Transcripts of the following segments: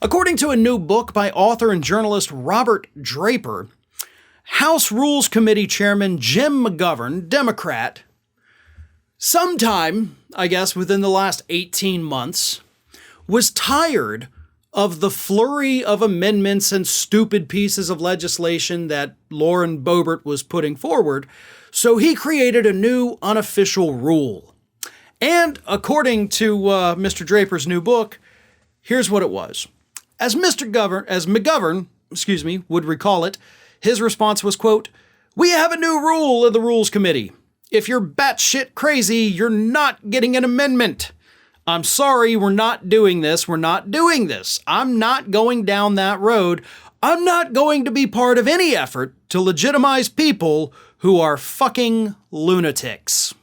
According to a new book by author and journalist Robert Draper, House Rules Committee Chairman Jim McGovern, Democrat, sometime, I guess, within the last 18 months, was tired of the flurry of amendments and stupid pieces of legislation that Lauren Bber was putting forward, so he created a new unofficial rule. And according to Mr. Draper's new book, here's what it was. As McGovern would recall it, his response was, quote, "We have a new rule in the Rules Committee. If you're batshit crazy, you're not getting an amendment. I'm sorry, we're not doing this. We're not doing this. I'm not going down that road. I'm not going to be part of any effort to legitimize people who are fucking lunatics."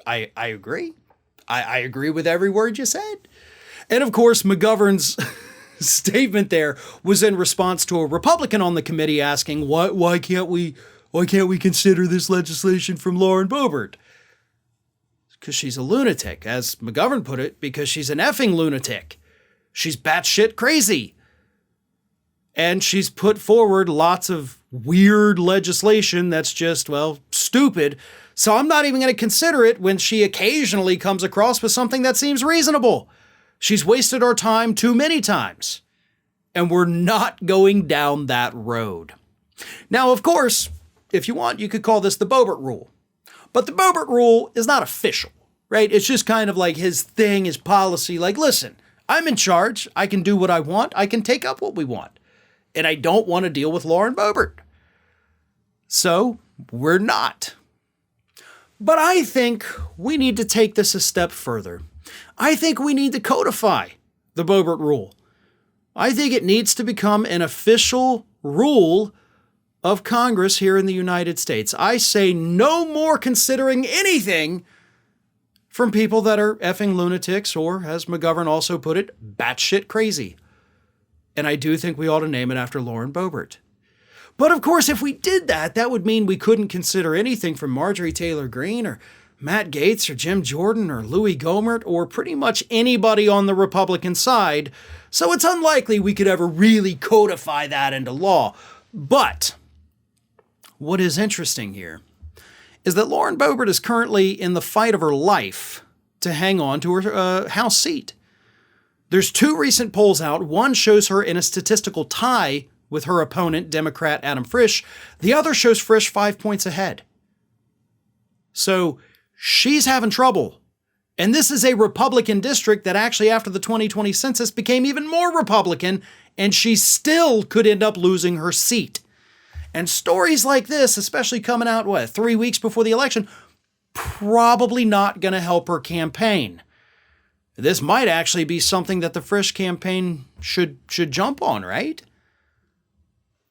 I agree. I agree with every word you said. And of course, McGoverns statement there was in response to a Republican on the committee asking, why can't we consider this legislation from Lauren Bber? Because she's a lunatic, as McGovern put it, because she's an effing lunatic. She's batshit crazy. And she's put forward lots of weird legislation that's just, well, stupid. So I'm not even going to consider it when she occasionally comes across with something that seems reasonable. She's wasted our time too many times. And we're not going down that road. Now, of course, if you want, you could call this the Boebert Rule. But the Boebert Rule is not official, right? It's just kind of like his thing, his policy. Like, listen, I'm in charge. I can do what I want. I can take up what we want. And I don't want to deal with Lauren Bber. So we're not. But I think we need to take this a step further. I think we need to codify the Boebert Rule. I think it needs to become an official rule of Congress here in the United States. I say no more considering anything from people that are effing lunatics or, as McGovern also put it, batshit crazy. And I do think we ought to name it after Lauren Bber. But of course, if we did that, that would mean we couldn't consider anything from Marjorie Taylor Greene or Matt Gaetz or Jim Jordan or Louis Gohmert or pretty much anybody on the Republican side. So it's unlikely we could ever really codify that into law. But what is interesting here is that Lauren Bber is currently in the fight of her life to hang on to her House seat. There's two recent polls out. One shows her in a statistical tie with her opponent, Democrat Adam Frisch. The other shows Frisch 5 points ahead. So she's having trouble. And this is a Republican district that actually after the 2020 census became even more Republican, and she still could end up losing her seat. And stories like this, especially coming out, 3 weeks before the election, probably not going to help her campaign. This might actually be something that the Frisch campaign should jump on, right?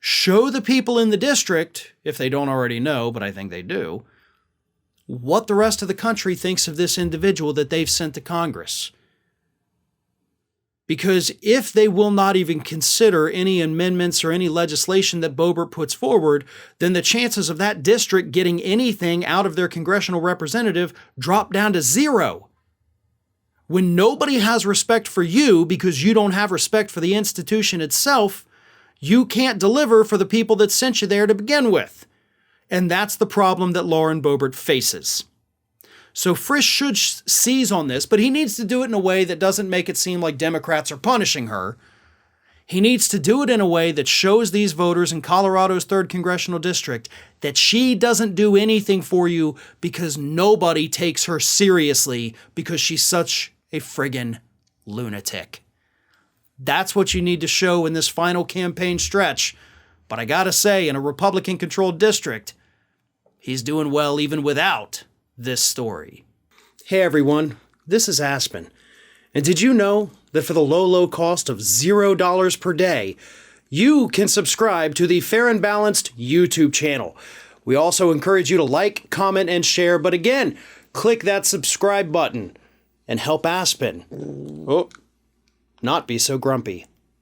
Show the people in the district, if they don't already know, but I think they do, what the rest of the country thinks of this individual that they've sent to Congress. Because if they will not even consider any amendments or any legislation that Boebert puts forward, then the chances of that district getting anything out of their congressional representative drop down to zero. When nobody has respect for you because you don't have respect for the institution itself, you can't deliver for the people that sent you there to begin with. And that's the problem that Lauren Bber faces. So Frisch should seize on this, but he needs to do it in a way that doesn't make it seem like Democrats are punishing her. He needs to do it in a way that shows these voters in Colorado's 3rd Congressional District that she doesn't do anything for you because nobody takes her seriously because she's such a friggin' lunatic. That's what you need to show in this final campaign stretch. But I gotta say, in a Republican-controlled district, he's doing well even without this story. Hey everyone, this is Aspen. And did you know that for the low cost of $0 per day, you can subscribe to the Fair and Balanced YouTube channel? We also encourage you to like, comment, and share. But again, click that subscribe button and help Aspen not be so grumpy.